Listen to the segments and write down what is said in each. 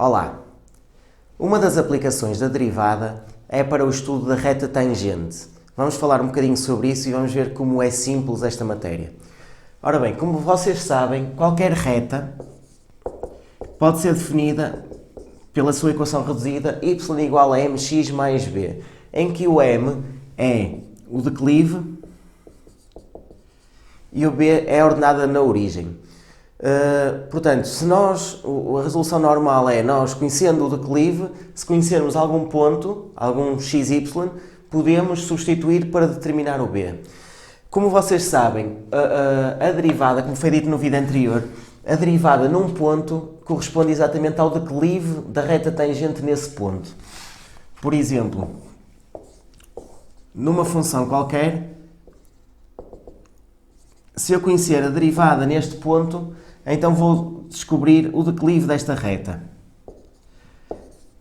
Olá! Uma das aplicações da derivada é para o estudo da reta tangente. Vamos falar um bocadinho sobre isso e vamos ver como é simples esta matéria. Ora bem, como vocês sabem, qualquer reta pode ser definida pela sua equação reduzida y igual a mx mais b, em que o m é o declive e o b é a ordenada na origem. Portanto, se a resolução normal é nós, conhecendo o declive, se conhecermos algum ponto, algum xy, podemos substituir para determinar o b. Como vocês sabem, a derivada, como foi dito no vídeo anterior, a derivada num ponto corresponde exatamente ao declive da reta tangente nesse ponto. Por exemplo, numa função qualquer, se eu conhecer a derivada neste ponto, então vou descobrir o declive desta reta.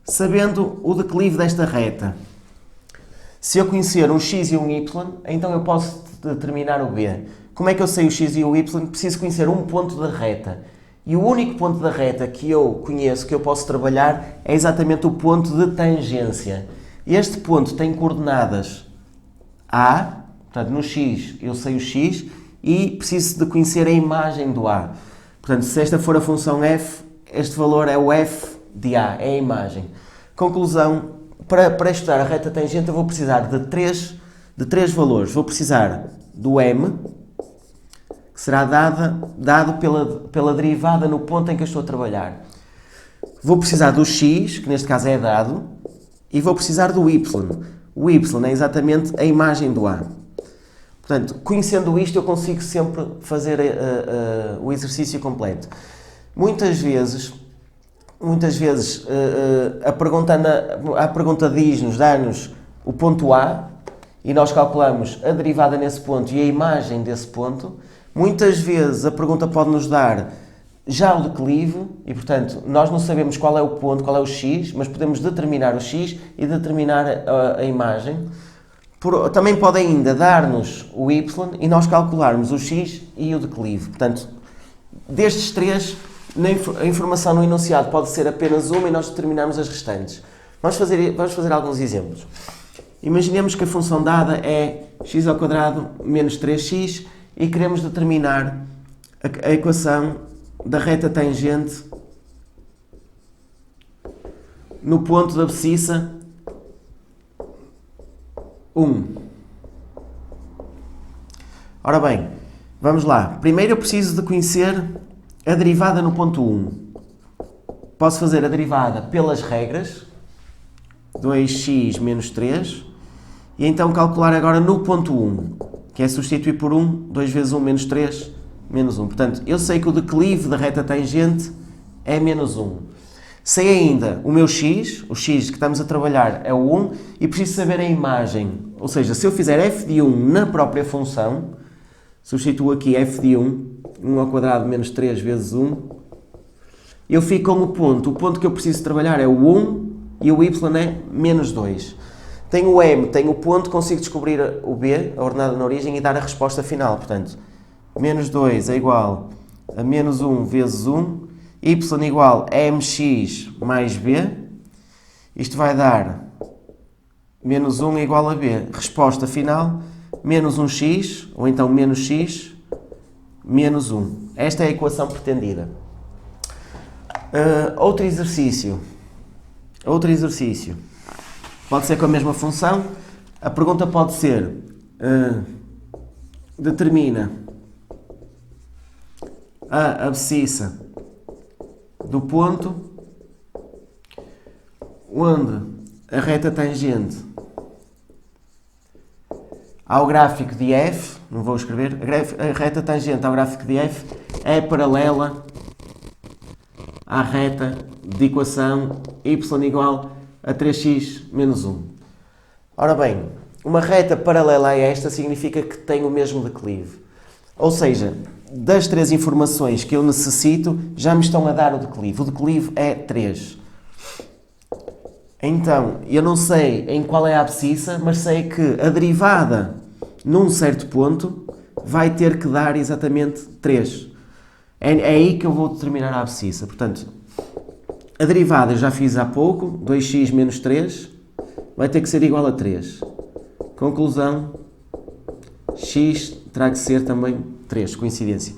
Sabendo o declive desta reta, se eu conhecer um x e um y, então eu posso determinar o b. Como é que eu sei o x e o y? Preciso conhecer um ponto da reta. E o único ponto da reta que eu conheço, que eu posso trabalhar, é exatamente o ponto de tangência. Este ponto tem coordenadas A, portanto no x eu sei o x, e preciso de conhecer a imagem do A. Portanto, se esta for a função f, este valor é o f de A, é a imagem. Conclusão, para estudar a reta tangente eu vou precisar de três valores. Vou precisar do m, que será dado pela derivada no ponto em que eu estou a trabalhar. Vou precisar do x, que neste caso é dado, e vou precisar do y. O y é exatamente a imagem do A. Portanto, conhecendo isto, eu consigo sempre fazer o exercício completo. Muitas vezes a pergunta dá-nos o ponto A e nós calculamos a derivada nesse ponto e a imagem desse ponto. Muitas vezes a pergunta pode nos dar já o declive e, portanto, nós não sabemos qual é o ponto, qual é o x, mas podemos determinar o x e determinar a imagem. Também pode ainda dar-nos o y e nós calcularmos o x e o declive. Portanto, destes três, a informação no enunciado pode ser apenas uma e nós determinarmos as restantes. Vamos fazer alguns exemplos. Imaginemos que a função dada é x² menos 3x e queremos determinar a equação da reta tangente no ponto da abscissa 1. Ora bem, vamos lá. Primeiro eu preciso de conhecer a derivada no ponto 1. Posso fazer a derivada pelas regras, 2x menos 3, e então calcular agora no ponto 1, que é substituir por 1, 2 vezes 1 menos 3, menos 1. Portanto, eu sei que o declive da reta tangente é menos 1. Sei ainda o meu x, o x que estamos a trabalhar é o 1, e preciso saber a imagem. Ou seja, se eu fizer f de 1 na própria função, substituo aqui f de 1, 1² menos 3 vezes 1, eu fico com o ponto. O ponto que eu preciso trabalhar é o 1 e o y é menos 2. Tenho o m, tenho o ponto, consigo descobrir o b, a ordenada na origem, e dar a resposta final. Portanto, menos 2 é igual a menos 1 vezes 1, y igual a mx mais b, isto vai dar menos 1 é igual a b. Resposta final, menos 1x, ou então menos x, menos 1. Esta é a equação pretendida. Outro exercício. Pode ser com a mesma função. A pergunta pode ser, determina a abscissa do ponto onde a reta tangente ao gráfico de f, não vou escrever, a reta tangente ao gráfico de f é paralela à reta de equação y igual a 3x menos 1. Ora bem, uma reta paralela a esta significa que tem o mesmo declive. Ou seja, das três informações que eu necessito, já me estão a dar o declive. O declive é 3. Então, eu não sei em qual é a abscissa, mas sei que a derivada num certo ponto vai ter que dar exatamente 3. É aí que eu vou determinar a abscissa. Portanto, A derivada eu já fiz há pouco, 2x menos 3, vai ter que ser igual a 3. Conclusão, x terá que ser também 3, coincidência.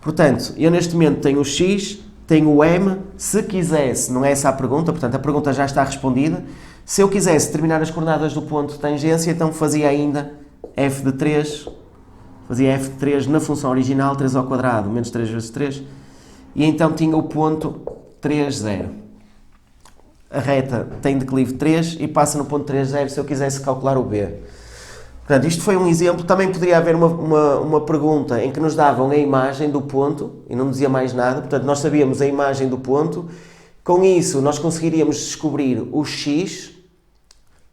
Portanto, eu neste momento tenho o x, tenho o m, se quisesse, não é essa a pergunta, portanto a pergunta já está respondida, se eu quisesse determinar as coordenadas do ponto de tangência, então fazia ainda f de 3, fazia f de 3 na função original, 3 ao quadrado, menos 3 vezes 3, e então tinha o ponto 3, 0. A reta tem declive 3 e passa no ponto 3, 0 se eu quisesse calcular o b. Portanto, isto foi um exemplo. Também poderia haver uma pergunta em que nos davam a imagem do ponto e não dizia mais nada. Portanto, nós sabíamos a imagem do ponto. Com isso, nós conseguiríamos descobrir o x.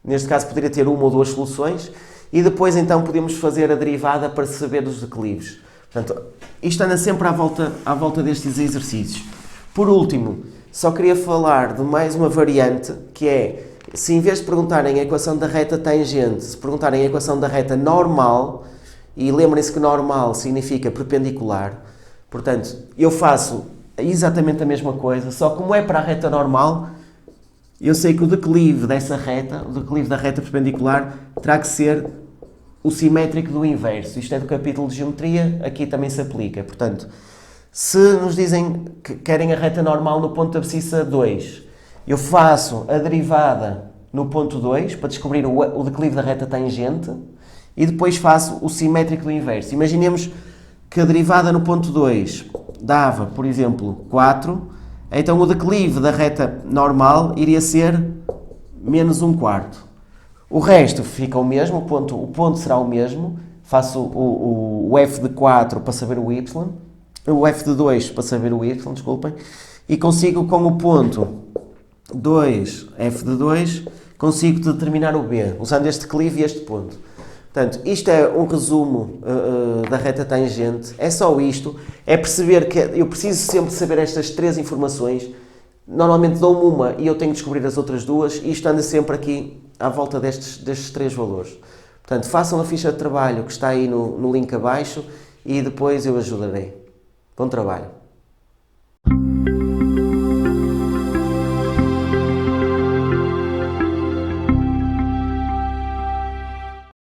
Neste caso, poderia ter uma ou duas soluções. E depois, então, podíamos fazer a derivada para saber os declives. Portanto, isto anda sempre à volta destes exercícios. Por último, só queria falar de mais uma variante, que é, se em vez de perguntarem a equação da reta tangente, se perguntarem a equação da reta normal, e lembrem-se que normal significa perpendicular, portanto, eu faço exatamente a mesma coisa, só como é para a reta normal, eu sei que o declive dessa reta, o declive da reta perpendicular, terá que ser o simétrico do inverso. Isto é do capítulo de geometria, aqui também se aplica. Portanto, se nos dizem que querem a reta normal no ponto de abscissa 2, eu faço a derivada no ponto 2 para descobrir o declive da reta tangente e depois faço o simétrico do inverso. Imaginemos que a derivada no ponto 2 dava, por exemplo, 4, então o declive da reta normal iria ser menos 1/4. O resto fica o mesmo, o ponto será o mesmo, faço o f de 4 para saber o y, o f de 2 para saber o y, desculpem, e consigo com o ponto 2, f de 2, consigo determinar o b, usando este declive e este ponto. Portanto, isto é um resumo da reta tangente, é só isto, é perceber que eu preciso sempre saber estas três informações, normalmente dou-me uma e eu tenho que descobrir as outras duas, e isto anda sempre aqui à volta destes três valores. Portanto, façam a ficha de trabalho que está aí no link abaixo e depois eu ajudarei. Bom trabalho!